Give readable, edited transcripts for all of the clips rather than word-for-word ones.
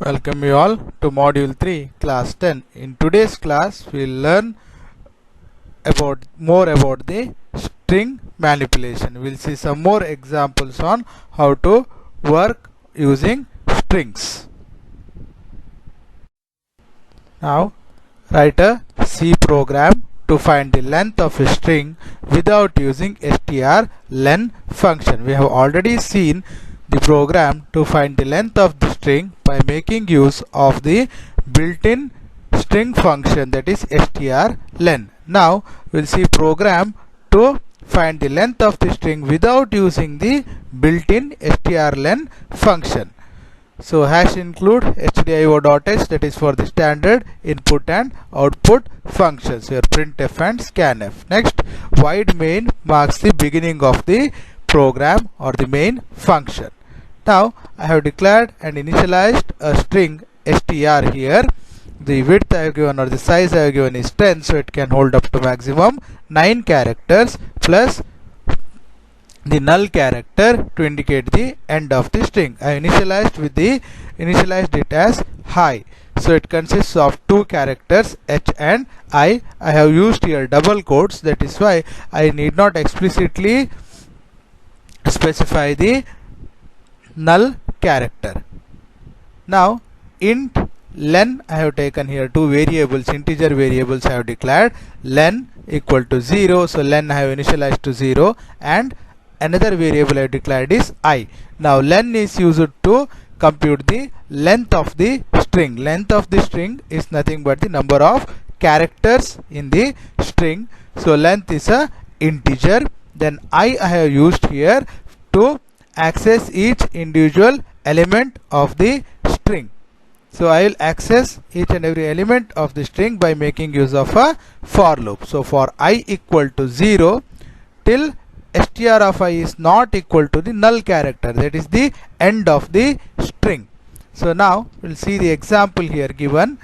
Welcome you all to Module 3, Class 10. In today's class, we'll learn more about the string manipulation. We'll see some more examples on how to work using strings. Now, write a C program to find the length of a string without using strlen function. We have already seen the program to find the length of the string by making use of the built-in string function, that is strlen. Now we'll see program to find the length of the string without using the built-in strlen function. So hash include stdio.h, that is for the standard input and output functions, your printf and scanf. Next, void main marks the beginning of the program or the main function. Now I have declared and initialized a string str here. The width I have given or the size I have given is 10, so it can hold up to maximum 9 characters plus the null character to indicate the end of the string. I initialized it as hi, so it consists of 2 characters h and I. I have used here double quotes, that is why I need not explicitly specify the null character. Now int len, I have taken here 2 variables, integer variables I have declared. Len equal to 0, so len I have initialized to 0, and another variable I have declared is I. Now len is used to compute the length of the string. Length of the string is nothing but the number of characters in the string. So length is a integer. Then I have used here to access each individual element of the string. So I will access each and every element of the string by making use of a for loop. So for I equal to 0 till str of I is not equal to the null character, that is the end of the string. So now we'll see the example here given.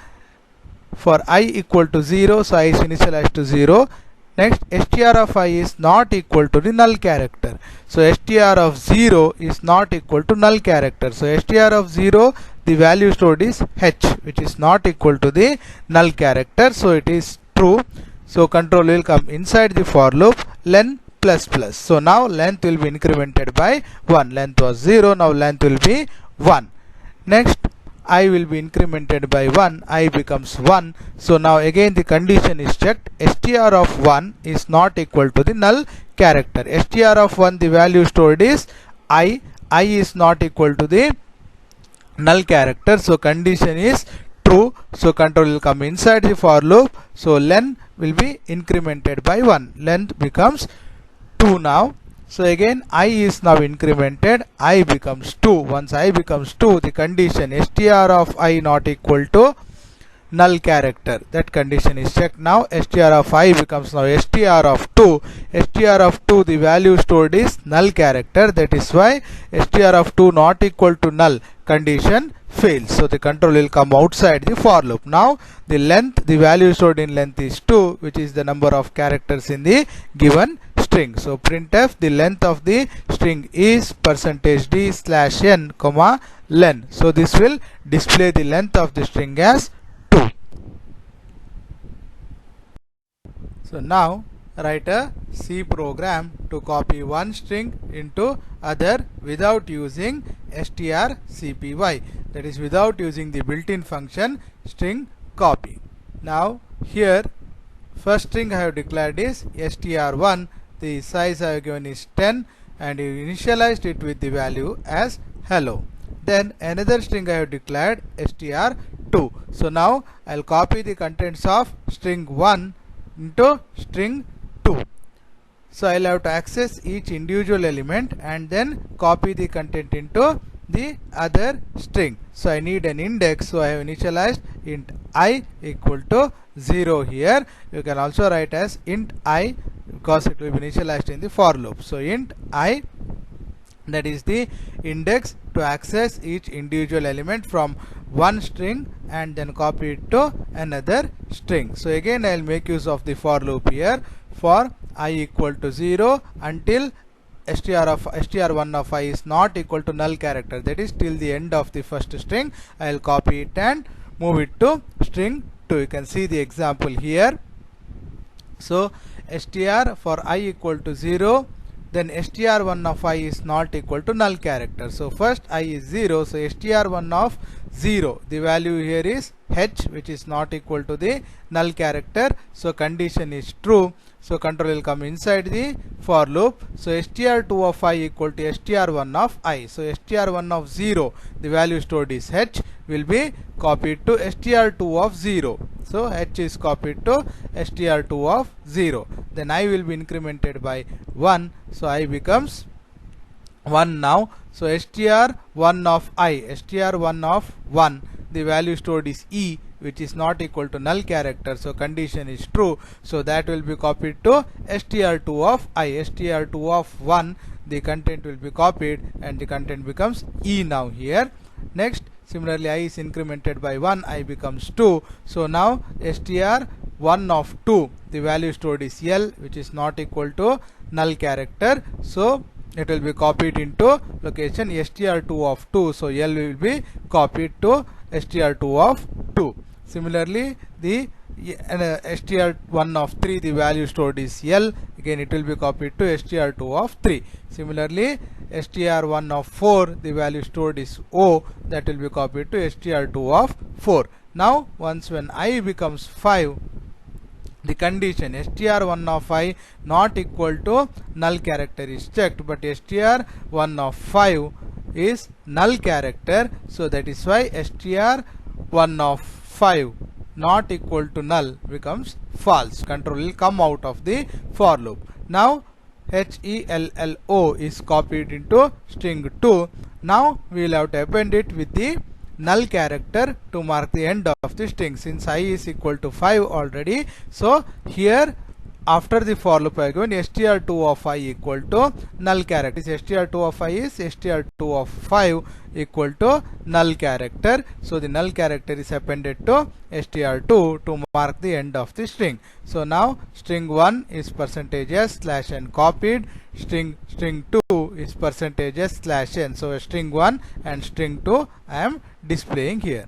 For I equal to 0, so I is initialized to 0. Next, str of I is not equal to the null character. So str of 0 is not equal to null character. So str of 0, the value stored is h, which is not equal to the null character. So it is true. So control will come inside the for loop len plus plus. So now length will be incremented by 1. Length was 0, now length will be 1. Next, I will be incremented by 1, I becomes 1. So now again the condition is checked. str of 1 is not equal to the null character. str of 1, the value stored is I is not equal to the null character. So condition is true. So control will come inside the for loop. So len will be incremented by 1. Length becomes 2 now. So again I is now incremented, I becomes 2. Once I becomes 2, the condition str of I not equal to null character, that condition is checked. Now str of I becomes now str of 2. str of 2, the value stored is null character, that is why str of 2 not equal to null condition fails. So the control will come outside the for loop. Now the length, the value stored in length is 2, which is the number of characters in the given string. So printf, the length of the string is %d/n, len. So this will display the length of the string as 2. So now write a C program to copy one string into other without using strcpy, that is without using the built-in function string copy. Now here first string I have declared is str1, the size I have given is 10, and you initialized it with the value as hello. Then another string I have declared str2. So now I'll copy the contents of string 1 into string 2. So I'll have to access each individual element and then copy the content into the other string. So I need an index, so I have initialized int I equal to 0 here. You can also write as int I because it will be initialized in the for loop. So int I, that is the index to access each individual element from one string and then copy it to another string. So again I will make use of the for loop here. For I equal to 0 until str1 of I is not equal to null character, that is till the end of the first string, I will copy it and move it to string 2. You can see the example here. So str for I equal to 0, then str1 of I is not equal to null character. So first I is 0, so str1 of 0, the value here is h, which is not equal to the null character, so condition is true. So control will come inside the for loop. So str2 of I equal to str1 of I. So str1 of 0, the value stored is h, will be copied to str2 of 0. So h is copied to str2 of 0. Then I will be incremented by 1. So I becomes 1 now. So str1 of I, str1 of 1, the value stored is e, which is not equal to null character, so condition is true. So that will be copied to str2 of I. str2 of 1, the content will be copied and the content becomes e now here. Next, similarly I is incremented by 1, I becomes 2. So now str1 of 2, the value stored is l, which is not equal to null character, so it will be copied into location str2 of 2. So l will be copied to str2 of 2. Similarly, the str1 of 3, the value stored is l, again it will be copied to str2 of 3. Similarly, str1 of 4, the value stored is o, that will be copied to str2 of 4. Now once when I becomes 5, the condition str1 of I not equal to null character is checked, but str1 of 5 is null character, so that is why str1 of 5 not equal to null becomes false. Control will come out of the for loop. Now HELLO is copied into string 2. Now we will have to append it with the null character to mark the end of the string. Since I is equal to 5 already, so here after the for loop I given str2 of I equal to null character. str2 of I is str2 of 5 equal to null character. So the null character is appended to str2 to mark the end of the string. So now string 1 is %s/n copied, string 2 is %s/n. So string 1 and string 2 I am displaying here.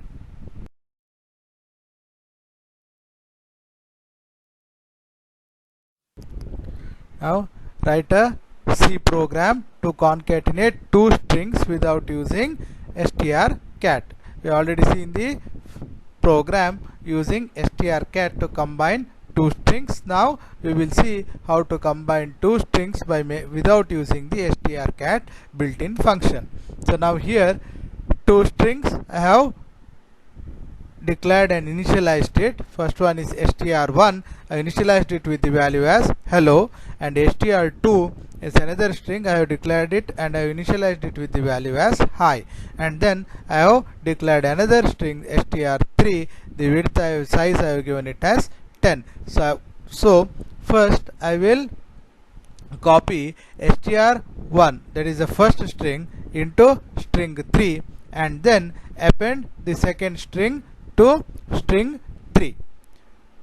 Now write a C program to concatenate two strings without using strcat. We already seen the program using strcat to combine two strings. Now we will see how to combine two strings by without using the strcat built-in function. So now here two strings I have declared and initialized it. First one is str1, I initialized it with the value as hello, and str2 is another string, I have declared it and I have initialized it with the value as hi, and then I have declared another string str3, the width size I have given it as 10. So first I will copy str1, that is the first string, into string 3 and then append the second string to string 3.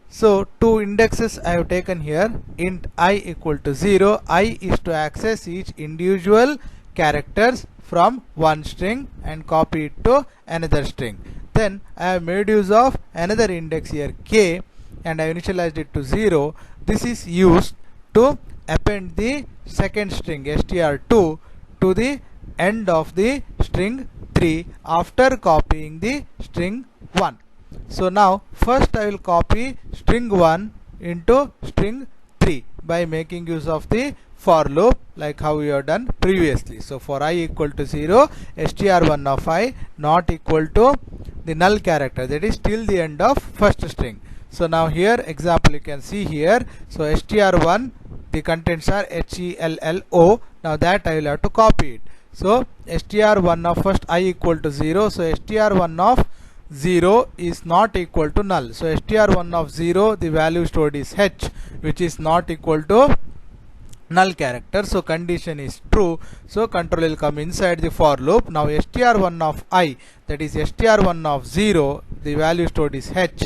So two indexes I have taken here. Int I equal to 0. I is to access each individual characters from one string and copy it to another string. Then I have made use of another index here k and I initialized it to 0. This is used to append the second string str2 to the end of the string 3 after copying the string 1. So now first I will copy string 1 into string 3 by making use of the for loop like how we have done previously. So for I equal to 0, str1 of I not equal to the null character, that is till the end of first string. So now here example you can see here. So str1, the contents are HELLO. Now that I will have to copy it. So str1 of first I equal to 0. So str1 of 0 is not equal to null. So str1 of 0, the value stored is h, which is not equal to null character. So condition is true. So control will come inside the for loop. Now str1 of I, that is str1 of 0, the value stored is h,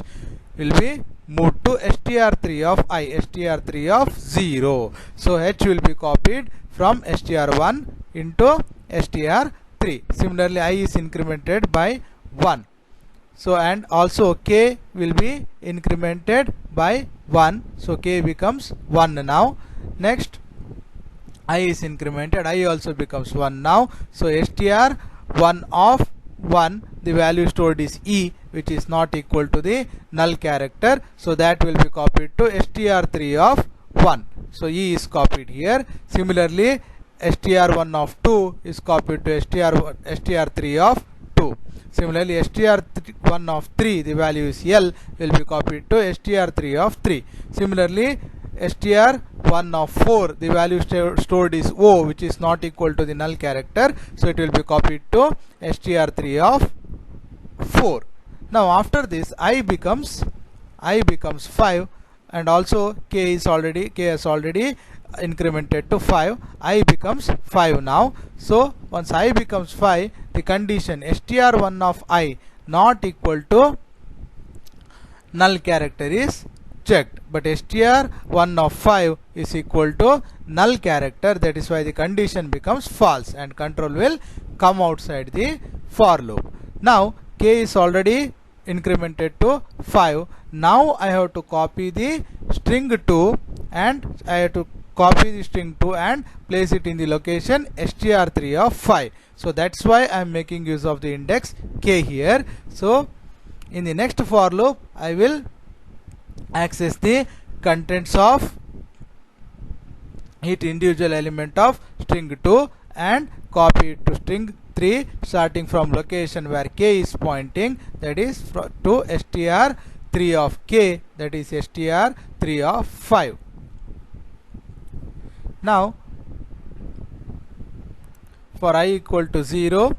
will be moved to str3 of I, str3 of 0. So h will be copied from str1 into str3. Similarly, I is incremented by 1. So and also k will be incremented by 1. So k becomes 1 now. Next, I is incremented, I also becomes 1 now. So str1 of 1, the value stored is e, which is not equal to the null character. So that will be copied to str3 of 1. So e is copied here. Similarly, str1 of 2 is copied to str3 of 2. Similarly, str1 of 3, the value is L, will be copied to str3 of 3. Similarly, str1 of 4, the value stored is O, which is not equal to the null character. So it will be copied to str3 of 4. Now after this, I becomes 5, and also k has already incremented to 5. I becomes 5 now. So once I becomes 5, the condition str1 of I not equal to null character is checked, but str1 of 5 is equal to null character. That is why the condition becomes false and control will come outside the for loop. Now k is already incremented to 5. Now I have to copy the string 2 and place it in the location str3 of 5. So that's why I am making use of the index k here. So in the next for loop, I will access the contents of each individual element of string 2 and copy it to string 3, starting from location where k is pointing, that is to str3 of k, that is str3 of 5. Now for I equal to 0,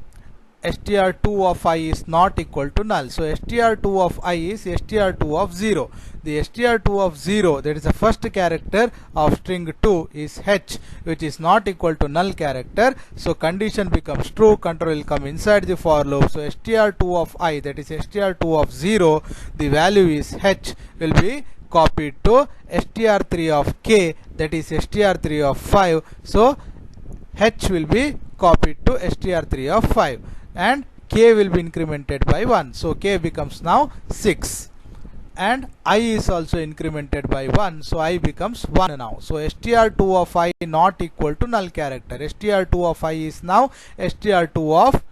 str2 of I is not equal to null. So str2 of I is str2 of 0. The str2 of 0, that is the first character of string 2, is h, which is not equal to null character. So condition becomes true, control will come inside the for loop. So str2 of I, that is str2 of 0, the value is h, will be copied to str3 of k, that is str3 of 5. So h will be copied to str3 of 5 and k will be incremented by 1. So k becomes now 6 and I is also incremented by 1. So I becomes 1 now. So str2 of I not equal to null character. str2 of I is now str2 of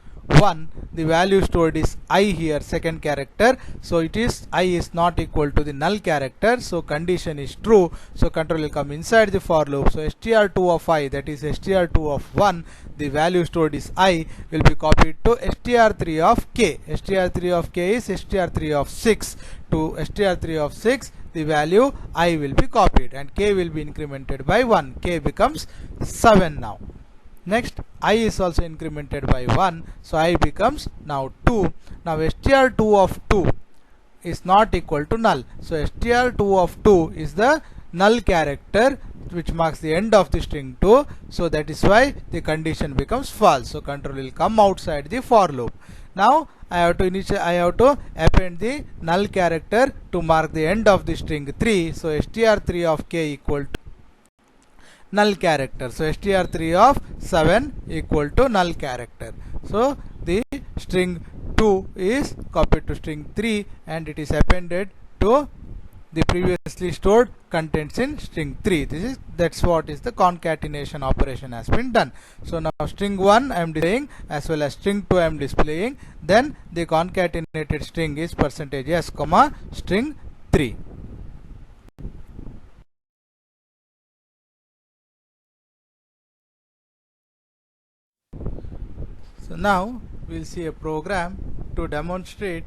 1. The value stored is I here, second character. So it is I is not equal to the null character. So condition is true. So control will come inside the for loop. So str2 of I, that is str2 of 1, the value stored is I, will be copied to str3 of k. str3 of k is str3 of 6. To str3 of 6, the value I will be copied and k will be incremented by 1. K becomes 7 now. Next, I is also incremented by 1. So I becomes now 2. Now str2 of 2 is not equal to null. So str2 of 2 is the null character which marks the end of the string 2. So that is why the condition becomes false. So control will come outside the for loop. Now I have to append the null character to mark the end of the string 3. So str3 of k equal to null character. So str3 of 7 equal to null character. So the string 2 is copied to string 3 and it is appended to the previously stored contents in string 3. That's what is the concatenation operation has been done. So now string 1 I am displaying as well as string 2 I am displaying. Then the concatenated string is %s comma string 3. So now we will see a program to demonstrate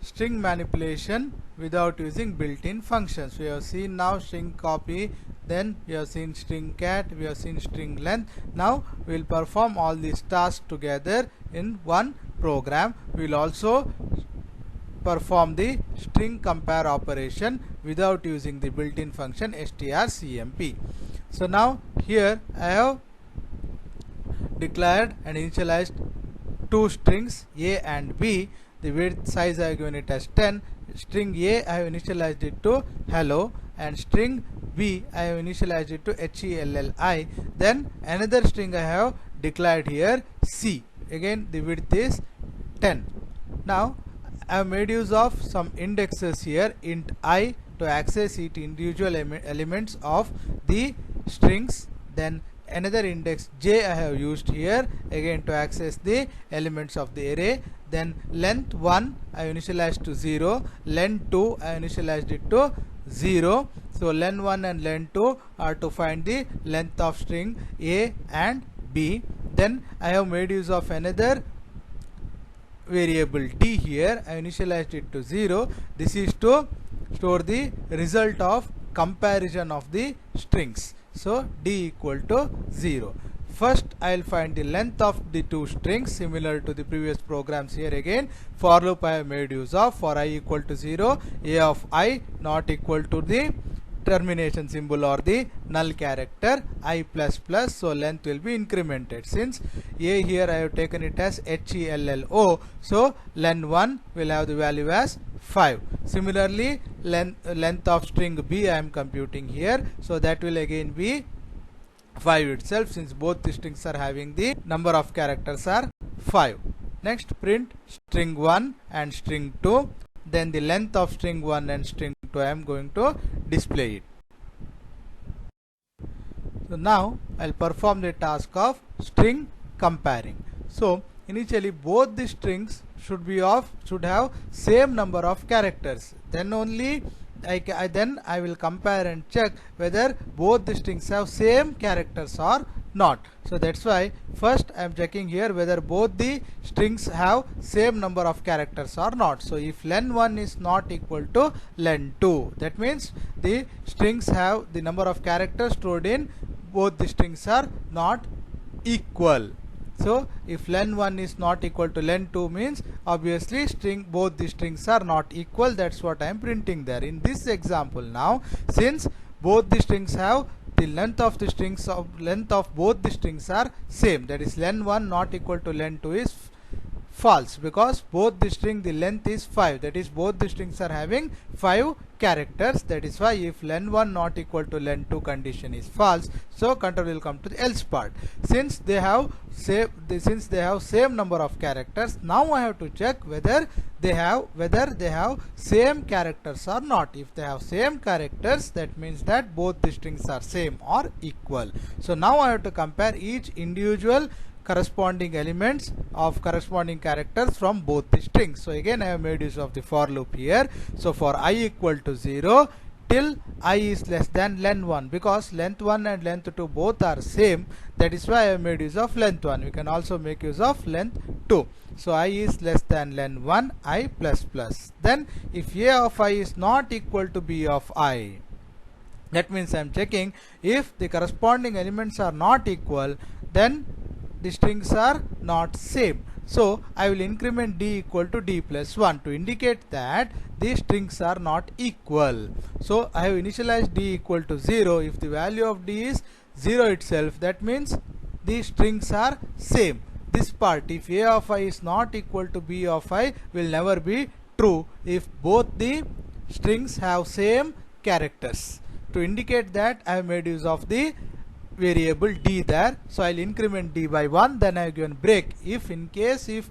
string manipulation without using built-in functions. We have seen now string copy, then we have seen string cat, we have seen string length. Now we will perform all these tasks together in one program. We will also perform the string compare operation without using the built-in function strcmp. So now here I have declared and initialized two strings a and b. the width size I have given it as 10. String A I have initialized it to hello, and string B I have initialized it to HELLI. Then another string I have declared here C. Again the width is 10. Now I have made use of some indexes here, int I to access each individual elements of the strings, then another index j I have used here again to access the elements of the array, then length 1 I initialized to 0, length 2 I initialized it to 0. So len 1 and len 2 are to find the length of string A and B. Then I have made use of another variable d here. I initialized it to 0. This is to store the result of comparison of the strings. So d equal to 0. First I will find the length of the two strings, similar to the previous programs. Here again for loop I have made use of. For I equal to 0, a of I not equal to the termination symbol or the null character I plus plus, so length will be incremented. Since a here I have taken it as HELLO, so len 1 will have the value as 5. Similarly length of string B I am computing here, so that will again be 5 itself, since both the strings are having the number of characters are 5. Next print string 1 and string 2, then the length of string 1 and string 2 I am going to display it. So now I will perform the task of string comparing. So initially both the strings should have same number of characters, then only I will compare and check whether both the strings have same characters or not. So that's why first I am checking here whether both the strings have same number of characters or not. So if len 1 is not equal to len 2, that means the strings have the number of characters stored in both the strings are not equal. So if len 1 is not equal to len 2 means obviously both the strings are not equal. That's what I am printing there. In this example now, since both the strings have the length of both the strings are same, that is len 1 not equal to len 2 is false, because both the string the length is 5, that is both the strings are having 5 characters. That is why if len 1 not equal to len 2 condition is false, so control will come to the else part. Since they have same number of characters, now I have to check whether they have same characters or not. If they have same characters, that means that both the strings are same or equal. So now I have to compare each individual corresponding elements of corresponding characters from both the strings. So again I have made use of the for loop here. So for I equal to 0 till I is less than len 1, because length 1 and length 2 both are same, that is why I have made use of length 1. We can also make use of length 2. So I is less than len 1 I plus plus. Then if a of I is not equal to b of I, that means I am checking if the corresponding elements are not equal, then the strings are not same. So I will increment d equal to d plus 1 to indicate that the strings are not equal. So I have initialized d equal to 0. If the value of d is 0 itself, that means the strings are same. This part, if a of I is not equal to b of I, will never be true if both the strings have same characters. To indicate that, I have made use of the variable d there. So I'll increment d by 1, then I have given break. If in case if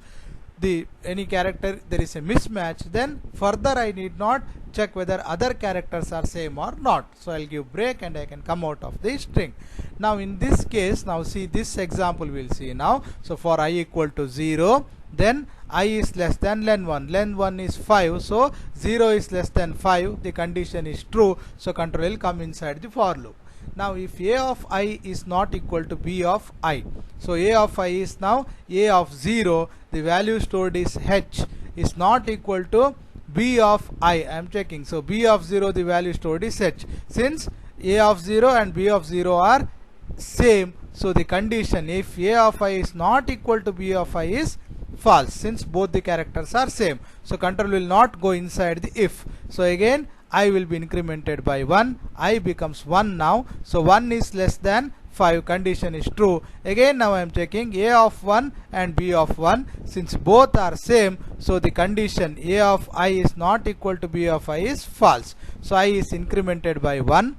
any character there is a mismatch, then further I need not check whether other characters are same or not. So I'll give break and I can come out of the string. Now in this case, now see this example we'll see now. So for I equal to 0, then I is less than len 1. Len 1 is 5, so 0 is less than 5. The condition is true, so control will come inside the for loop. Now if a of I is not equal to b of I, so a of I is now a of 0, the value stored is h, is not equal to b of I am checking. So b of 0, the value stored is h. Since a of 0 and b of 0 are same, so the condition if a of I is not equal to b of I is false, since both the characters are same. So control will not go inside the if. So again I will be incremented by 1. I becomes 1 now. So 1 is less than 5 condition is true. Again now I am checking a of 1 and b of 1. Since both are same, so the condition a of I is not equal to b of I is false. So I is incremented by 1.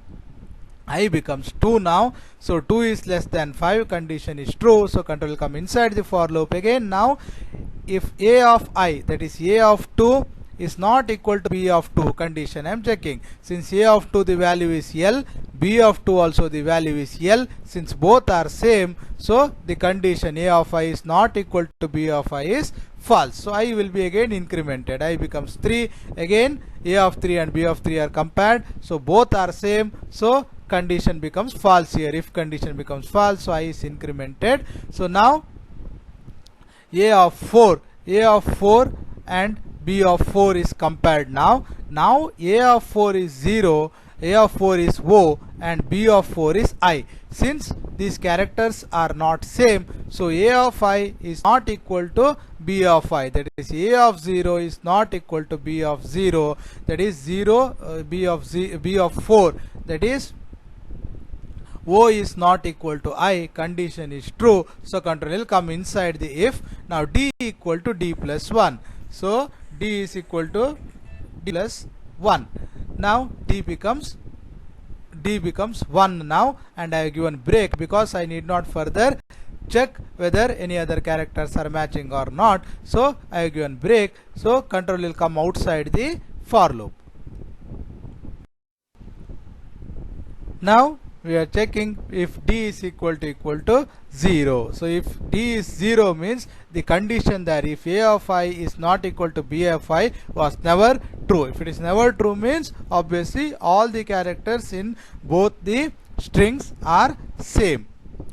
I becomes 2 now. So 2 is less than 5 condition is true. So control will come inside the for loop again. Now if a of I, that is a of 2, is not equal to b of 2 condition I am checking. Since a of 2 the value is L, b of 2 also the value is L. Since both are same, so the condition a of I is not equal to b of I is false. So I will be again incremented. I becomes 3. Again a of 3 and b of 3 are compared. So both are same. So condition becomes false here. If condition becomes false, so I is incremented. So now a of 4 and b of 4 is compared now. Now a of 4 is 0, a of 4 is O, and b of 4 is I. Since these characters are not same, so a of I is not equal to b of I. That is a of 0 is not equal to b of 0. That is 0 b of 4. That is O is not equal to I. Condition is true. So control will come inside the if. Now d equal to d plus 1. So d is equal to d plus 1. Now d becomes 1 now, and I have given break because I need not further check whether any other characters are matching or not. So I have given break. So control will come outside the for loop. Now we are checking if d is equal to 0. So if d is 0 means the condition there, if a of I is not equal to b of I, was never true. If it is never true means obviously all the characters in both the strings are same.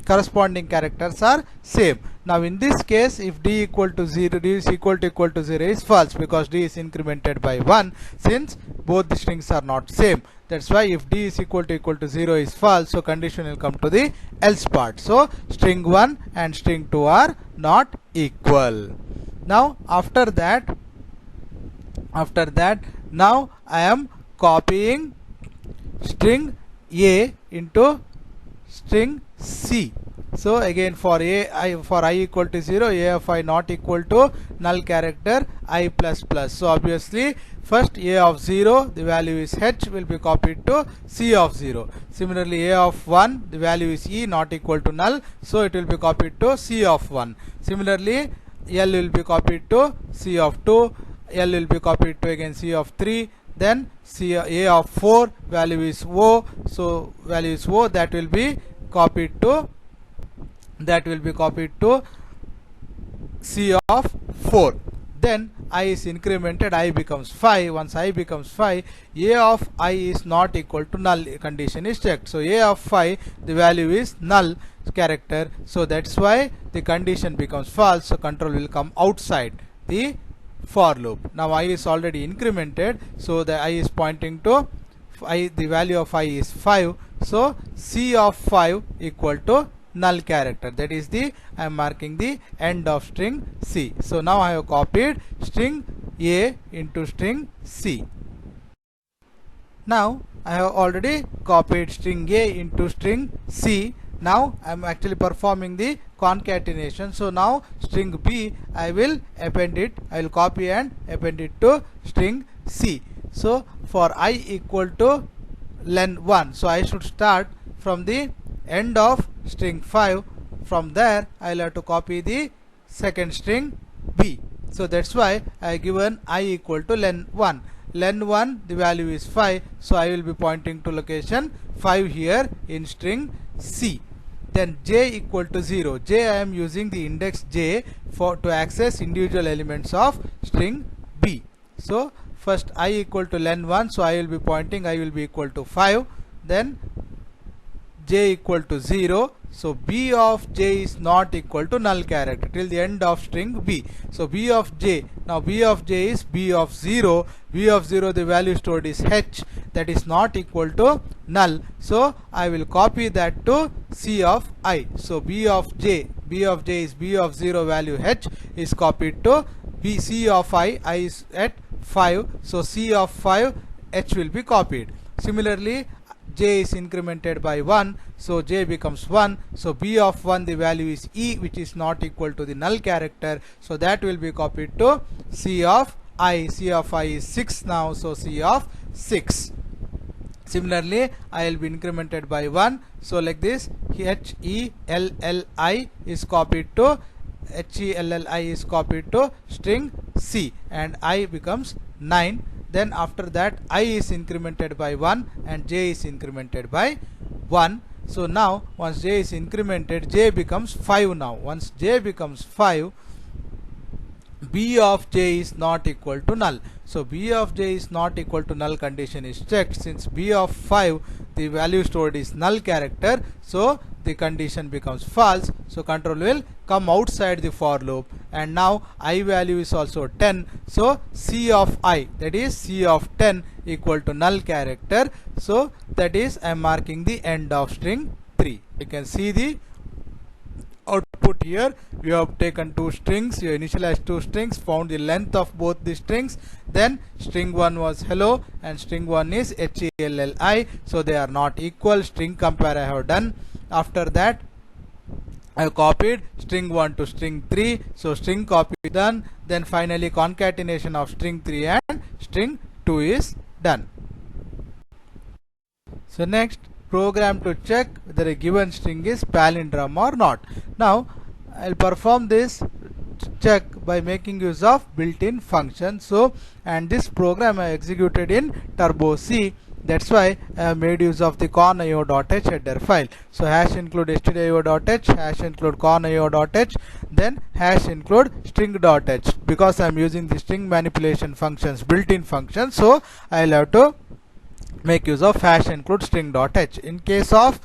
Corresponding characters are same. Now in this case, if d equal to 0, d is equal to 0 is false because d is incremented by 1 since both the strings are not same. That's why if d is equal to 0 is false, so condition will come to the else part. So string 1 and string 2 are not equal. Now after that now I am copying string A into string C. So again for I equal to 0, a of I not equal to null character I plus plus. So obviously first a of 0 the value is H will be copied to C of 0. Similarly a of 1 the value is E not equal to null, so it will be copied to C of 1. Similarly L will be copied to C of 2, L will be copied to again C of 3, then A of 4 value is O, so value is O, that will be copied to C of 4. Then I is incremented, I becomes 5. Once I becomes 5, a of I is not equal to null condition is checked. So a of 5 the value is null character, so that's why the condition becomes false. So control will come outside the for loop. Now I is already incremented, so the I is pointing to I, the value of I is 5. So C of 5 equal to null character, that is the I am marking the end of string C. So now I have copied string A into string C. Now I have already copied string A into string C. Now I am actually performing the concatenation. So now string B I will append it, I will copy and append it to string C. So for I equal to len 1, so I should start from the end of string 5. From there I will have to copy the second string B. So that's why I given I equal to len 1. Len 1 the value is 5, so I will be pointing to location 5 here in string C. Then j equal to 0. J I am using the index j to access individual elements of string B. So first I equal to len 1, so I will be pointing I will be equal to 5. Then j equal to 0, so b of j is not equal to null character till the end of string B. So b of j, now b of j is b of 0. B of 0 the value stored is H, that is not equal to null, so I will copy that to C of I. So b of j is b of 0 value H is copied to B. C of I is at 5, so C of 5 H will be copied. Similarly j is incremented by 1, so j becomes 1. So b of 1, the value is e, which is not equal to the null character, so that will be copied to c of I. C of I is 6 now, so c of 6. Similarly, I will be incremented by 1, so like this, HELLI is copied to string C, and I becomes 9. Then after that, I is incremented by 1 and j is incremented by 1. So now once j is incremented, j becomes 5 now. Once j becomes 5, b of j is not equal to null. So b of j is not equal to null condition is checked. Since b of 5, the value stored is null character, so the condition becomes false. So control will come outside the for loop, and now I value is also 10. So c of I, that is c of 10, equal to null character. So that is I am marking the end of string 3. You can see the output here. We have taken two strings, you initialize two strings, found the length of both the strings, then string 1 was hello and string 1 is HELLI, so they are not equal. String compare I have done. After that, I have copied string 1 to string 3, so string copy done. Then finally concatenation of string 3 and string 2 is done. So next, program to check whether a given string is palindrome or not. Now I'll perform this check by making use of built-in function. So, and this program I executed in Turbo C. That's why I have made use of the conio.h header file. So hash include stdio.h, hash include conio.h, then hash include string.h. Because I am using the string manipulation functions, built-in functions, so I'll have to make use of hash include string.h. In case of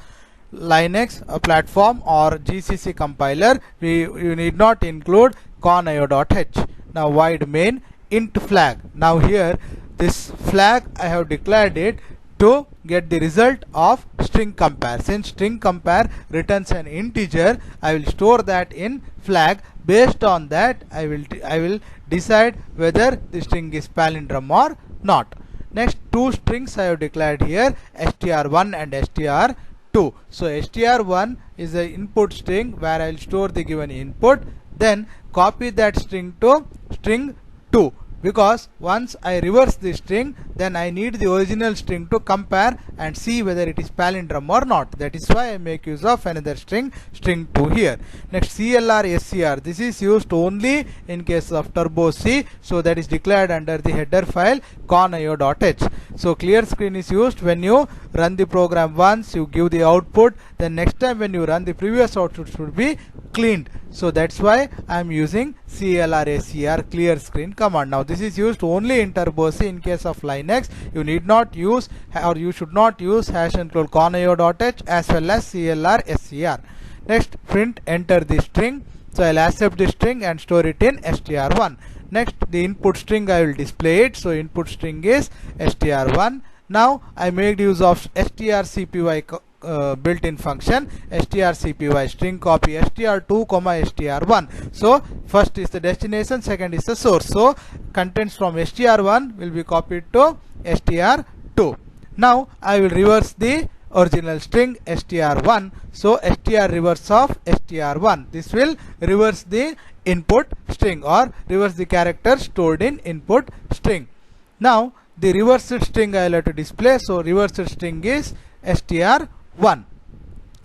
Linux platform or GCC compiler, you need not include conio.h. Now void main int flag. Now here this flag I have declared it to get the result of string compare. Since string compare returns an integer, I will store that in flag. Based on that, I will decide whether the string is palindrome or not. Next, two strings I have declared here, str1 and str2. So str1 is the input string where I will store the given input, then copy that string to string 2, because once I reverse the string, then I need the original string to compare and see whether it is palindrome or not. That is why I make use of another string, string 2 here. Next, CLR SCR, this is used only in case of Turbo C, so that is declared under the header file conio.h. So clear screen is used when you run the program once, you give the output, then next time when you run, the previous output should be cleaned. So that's why I am using CLR clear screen command. Now this is used only in Turbo C. In case of Linux, you need not use, or you should not use hash include conio.h as well as CLR. Next, print enter the string. So I'll accept the string and store it in str1. Next, the input string I will display it. So input string is str1. Now I made use of strcpy built-in function, strcpy string copy str2 str1. So first is the destination, second is the source. So contents from str1 will be copied to str2. Now I will reverse the original string str1. So str reverse of str1. This will reverse the input string or reverse the character stored in input string. Now the reversed string I will have to display. So reversed string is str1.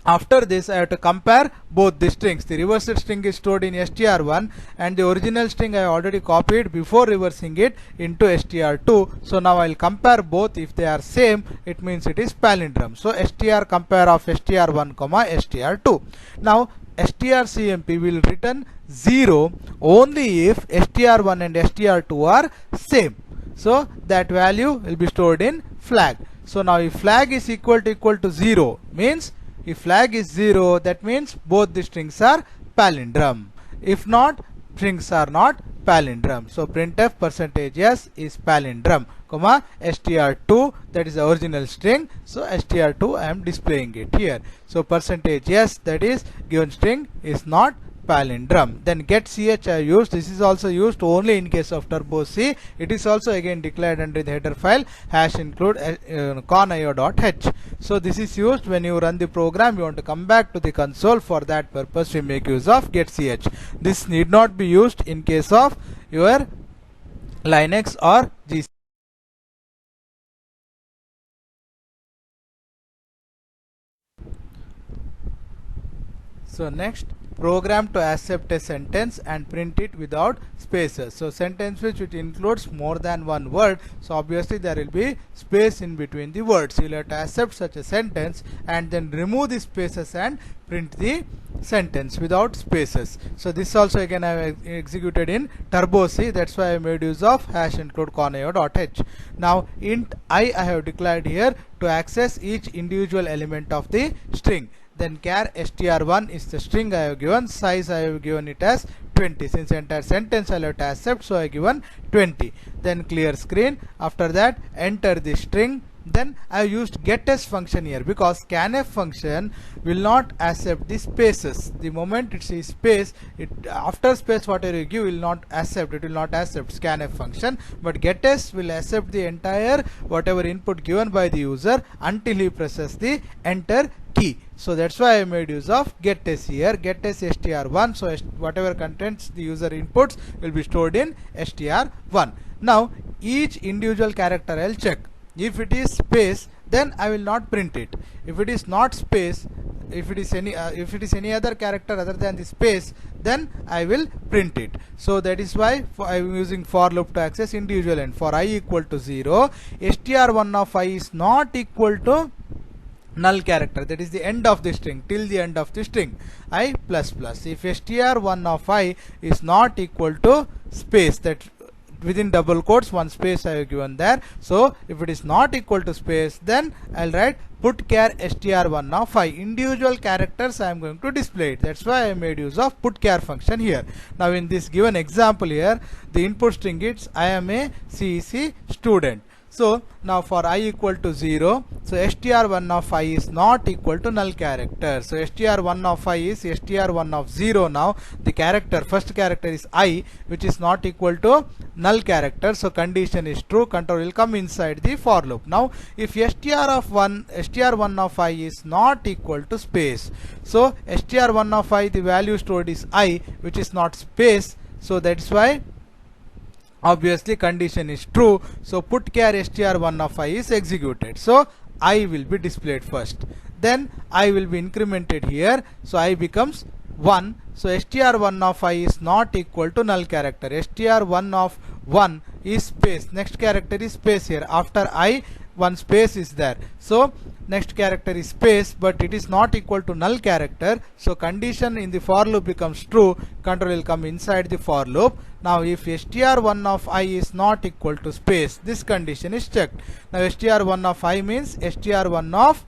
After this I have to compare both the strings. The reversed string is stored in str1 and the original string I already copied before reversing it into str2. So now I will compare both. If they are same, it means it is palindrome. So str compare of str1 str2. Now strcmp will return 0 only if str1 and str2 are same. So that value will be stored in flag. So now if flag is equal to 0, means if flag is 0, that means both the strings are palindrome. If not, strings are not palindrome. So printf %s is palindrome, comma str2, that is the original string. So str2 I am displaying it here. So %s, that is given string is not palindrome. Then get ch I used. This is also used only in case of turbo C. It is also again declared under the header file hash include conio.h. So this is used when you run the program, you want to come back to the console. For that purpose we make use of get ch. This need not be used in case of your Linux or GC. So next, program to accept a sentence and print it without spaces. So sentence which includes more than one word, so obviously there will be space in between the words. You will have to accept such a sentence and then remove the spaces and print the sentence without spaces. So this also again I have executed in turbo C. That's why I made use of hash include conio.h. Now int I have declared here to access each individual element of the string. Then char str1 is the string I have given. Size I have given it as 20. Since entire sentence I will have to accept, so I have given 20. Then clear screen. After that enter the string. Then I have used getS function here because scanf function will not accept the spaces. The moment it sees space, after space whatever you give will not accept. It will not accept scanf function. But getS will accept the entire whatever input given by the user until he presses the enter key. So that's why I made use of getS here. GetS str1. So whatever contents the user inputs will be stored in str1. Now each individual character I will check. If it is space, then I will not print it. If it is not space, if it is any other character other than the space, then I will print it. So that is why I am using for loop to access individual end. For I equal to 0, str1 of I is not equal to null character, that is the end of the string, till the end of the string I plus plus. If str1 of I is not equal to space, that within double quotes one space I have given there. So if it is not equal to space, then I'll write put char str1 of I. Individual characters I am going to display it. That's why I made use of put char function here. Now in this given example here, the input string is I am a CEC student. So now for I equal to 0, so str1 of I is not equal to null character. So str1 of I is str1 of 0. Now the character, first character is I, which is not equal to null character. So condition is true, control will come inside the for loop. Now if str1 of I is not equal to space, so str1 of I, the value stored is I, which is not space. So that's why obviously condition is true. So put char str1 of I is executed. So I will be displayed first. Then I will be incremented here. So I becomes 1. So str1 of I is not equal to null character. str1 of 1 is space. Next character is space here. After I, one space is there. So next character is space, but it is not equal to null character. So condition in the for loop becomes true. Control will come inside the for loop. Now if str1 of I is not equal to space, this condition is checked. Now str1 of I means str1 of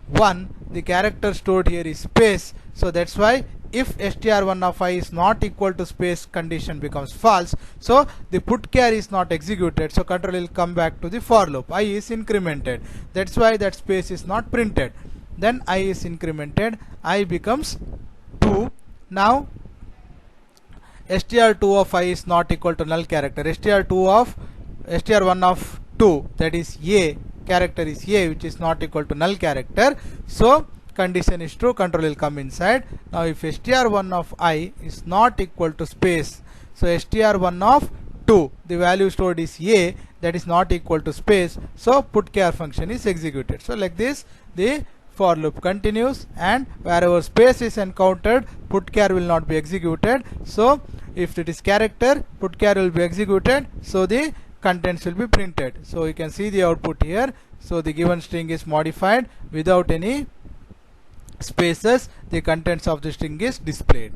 1, the character stored here is space. So that's why if str1 of I is not equal to space, condition becomes false. So the put char is not executed. So control will come back to the for loop. I is incremented. That's why that space is not printed. Then I is incremented. I becomes 2. Now str2 of I is not equal to null character. str1 of 2, that is A, character is A, which is not equal to null character. So condition is true, control will come inside. Now if str1 of I is not equal to space, so str1 of 2, the value stored is A, that is not equal to space. So put char function is executed. So like this the for loop continues, and wherever space is encountered, put char will not be executed. So if it is character, put char will be executed. So the contents will be printed. So you can see the output here. So the given string is modified without any spaces. The contents of the string is displayed.